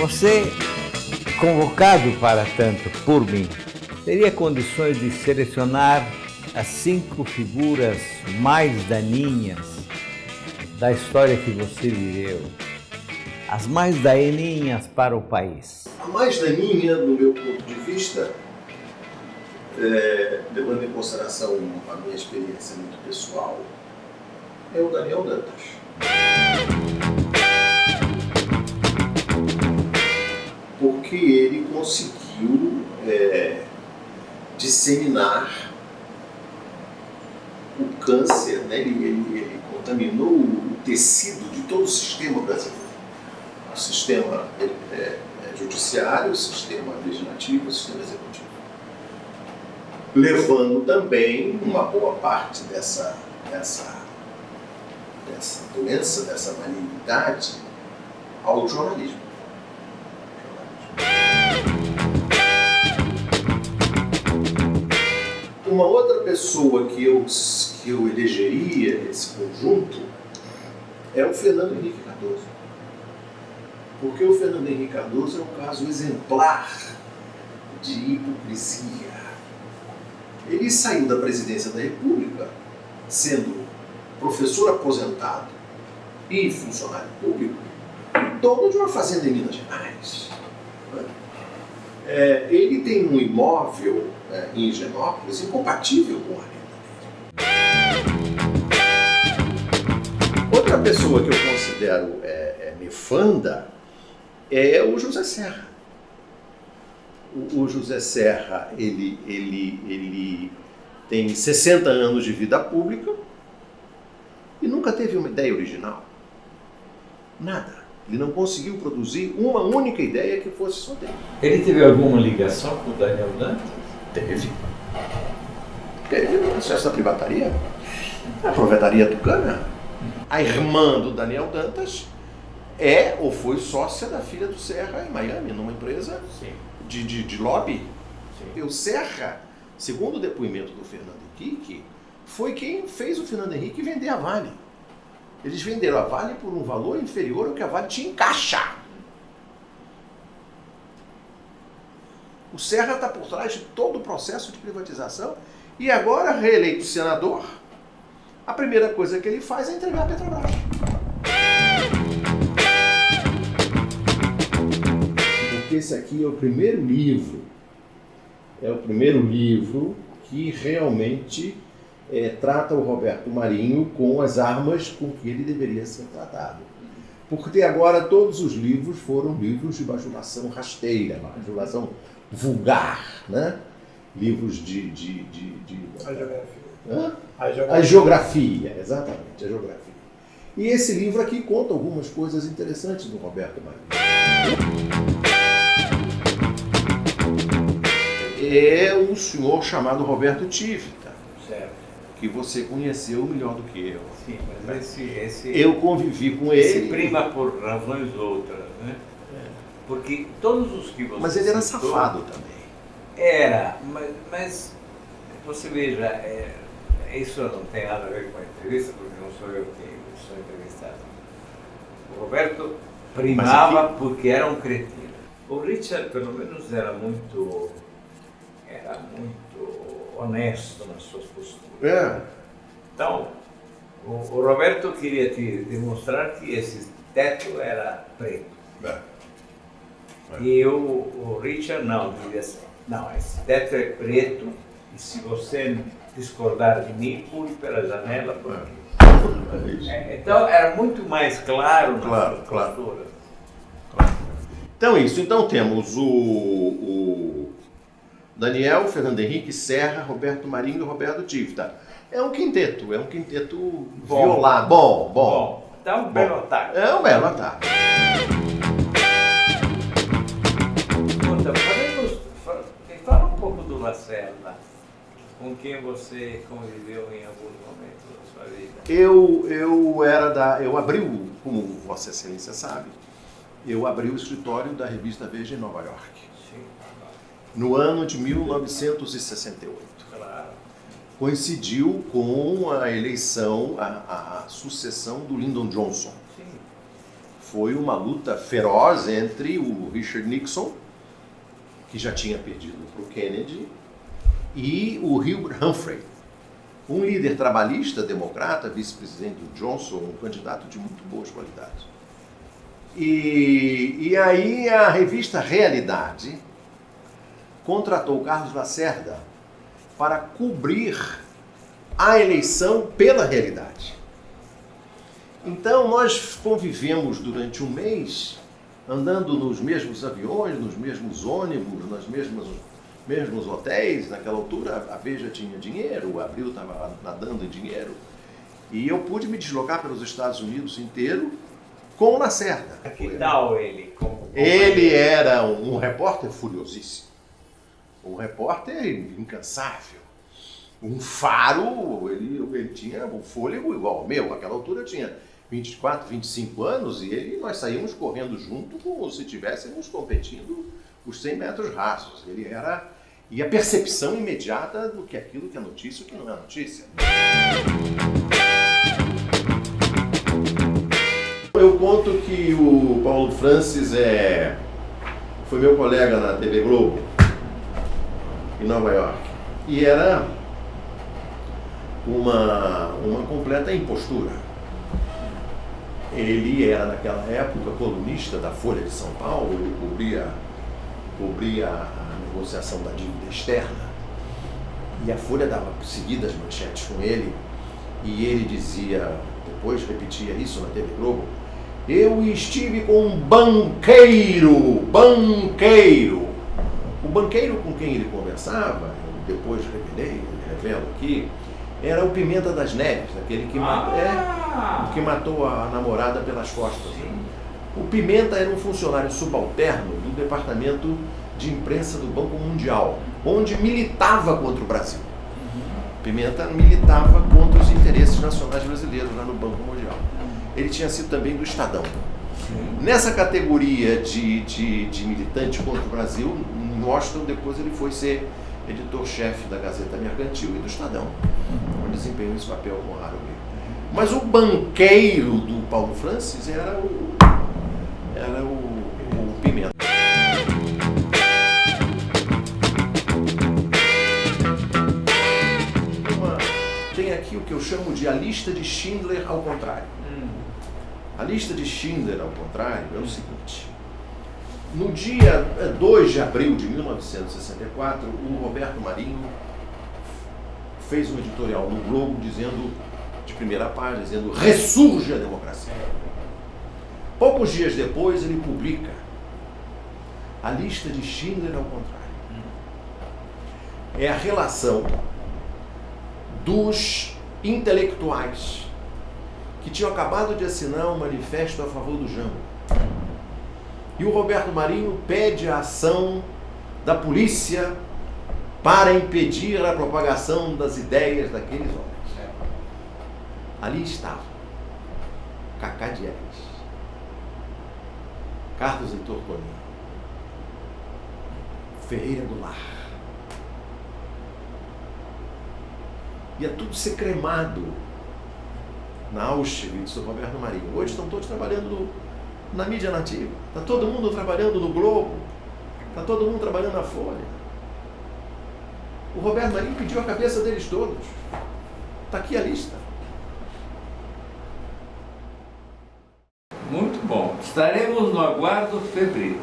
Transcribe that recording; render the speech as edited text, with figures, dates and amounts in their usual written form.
Você, convocado para tanto por mim, teria condições de selecionar as 5 figuras mais daninhas da história que você viveu, as mais daninhas para o país? A mais daninha, do meu ponto de vista, levando em consideração a minha experiência muito pessoal, é o Daniel Dantas. Porque ele conseguiu disseminar o câncer, né? Ele contaminou o tecido de todo o sistema brasileiro. O sistema judiciário, o sistema legislativo, o sistema executivo. Levando também uma boa parte dessa doença, dessa malignidade ao jornalismo. Uma outra pessoa que eu elegeria nesse conjunto é o Fernando Henrique Cardoso. Porque o Fernando Henrique Cardoso é um caso exemplar de hipocrisia. Ele saiu da presidência da República sendo professor aposentado e funcionário público, dono de uma fazenda em Minas Gerais. Ele tem um imóvel em Higienópolis incompatível com a renda dele. Outra pessoa que eu considero nefanda é o José Serra. O José Serra, ele tem 60 anos de vida pública e nunca teve uma ideia original. Nada. Ele não conseguiu produzir uma única ideia que fosse só dele. Ele teve alguma ligação com o Daniel Dantas? Teve acesso à privataria, a Provetaria Tucana. A irmã do Daniel Dantas ou foi sócia da filha do Serra em Miami, numa empresa de lobby. Sim. E o Serra, segundo o depoimento do Fernando Henrique, foi quem fez o Fernando Henrique vender a Vale. Eles venderam a Vale por um valor inferior ao que a Vale tinha em caixa. O Serra está por trás de todo o processo de privatização e agora, reeleito senador, a primeira coisa que ele faz é entregar a Petrobras. Porque esse aqui é o primeiro livro que realmente trata o Roberto Marinho com as armas com que ele deveria ser tratado. Porque agora todos os livros foram livros de bajulação rasteira, bajulação vulgar, né? Livros A geografia, exatamente, a geografia. E esse livro aqui conta algumas coisas interessantes do Roberto Marinho. É um senhor chamado Roberto Tivita. Certo. Que você conheceu melhor do que eu. Sim, mas eu convivi com ele. Esse prima por razões outras, né? Porque todos os que você Mas ele era citou, safado também. Era, mas você veja, isso não tem nada a ver com a entrevista, porque não sou eu que sou entrevistado. O Roberto primava porque era um cretino. O Richard, pelo menos, era muito honesto nas suas posturas. Então, o Roberto queria te demonstrar que esse teto era preto. E o Richard não, dizia assim, não, esse teto é preto e se você discordar de mim, pule pela janela. Então era muito mais claro nas suas posturas. Então isso, então temos o Daniel, Fernando Henrique, Serra, Roberto Marinho e Roberto Tivita. É um quinteto violado. Bom. Dá um belo ataque. É um belo ataque. Fala um pouco do Lacerda, com quem você conviveu em alguns momentos da sua vida. Eu abri, como Vossa Excelência sabe, eu abri o escritório da revista Veja em Nova York. Sim. No ano de 1968. Claro. Coincidiu com a eleição, a sucessão do Lyndon Johnson. Sim. foi uma luta feroz entre o Richard Nixon, que já tinha perdido para o Kennedy, e o Hubert Humphrey, um líder trabalhista, democrata, vice-presidente do Johnson, um candidato de muito boas qualidades. E aí a revista Realidade contratou o Carlos Lacerda para cobrir a eleição pela Realidade. Então nós convivemos durante um mês, andando nos mesmos aviões, nos mesmos ônibus, nos mesmos hotéis. Naquela altura a Veja tinha dinheiro, o Abril estava nadando em dinheiro, e eu pude me deslocar pelos Estados Unidos inteiro com o Lacerda. Que tal ele? Ele era um repórter furiosíssimo, um repórter incansável, um faro. Ele tinha um fôlego igual ao meu. Naquela altura eu tinha 24, 25 anos e nós saímos correndo junto como se estivéssemos competindo os 100 metros rasos. E a percepção imediata do que aquilo que é notícia e o que não é notícia. Eu conto que o Paulo Francis foi meu colega na TV Globo, em Nova York, e era uma completa impostura. Ele era, naquela época, colunista da Folha de São Paulo, ele cobria a negociação da dívida externa, e a Folha dava seguidas manchetes com ele, e ele dizia, depois repetia isso na TV Globo: eu estive com um banqueiro. O banqueiro com quem ele conversava, eu depois revelo aqui, era o Pimenta das Neves, aquele que matou a namorada pelas costas. O Pimenta era um funcionário subalterno do departamento de imprensa do Banco Mundial, onde militava contra o Brasil. Pimenta militava contra os interesses nacionais brasileiros lá no Banco Mundial. Ele tinha sido também do Estadão. Nessa categoria de militante contra o Brasil, em Washington, depois ele foi ser editor-chefe da Gazeta Mercantil e do Estadão, onde desempenhou esse papel com raro erro. Mas o banqueiro do Paulo Francis era o Pimenta. Tem aqui o que eu chamo de a lista de Schindler ao contrário. A lista de Schindler ao contrário é o seguinte: no dia 2 de abril de 1964, o Roberto Marinho fez um editorial no Globo de primeira página, dizendo: ressurge a democracia. Poucos dias depois ele publica a lista de Schindler ao contrário. É a relação dos intelectuais que tinham acabado de assinar um manifesto a favor do Jango. E o Roberto Marinho pede a ação da polícia para impedir a propagação das ideias daqueles homens. Ali estava Cacá Diegues, Carlos Heitor Toninho, Ferreira Goulart. Ia tudo ser cremado na Auschwitz do Roberto Marinho. Hoje estão todos trabalhando na mídia nativa. Está todo mundo trabalhando no Globo. Está todo mundo trabalhando na Folha. O Roberto Marinho pediu a cabeça deles todos. Está aqui a lista. Muito bom. Estaremos no aguardo febril.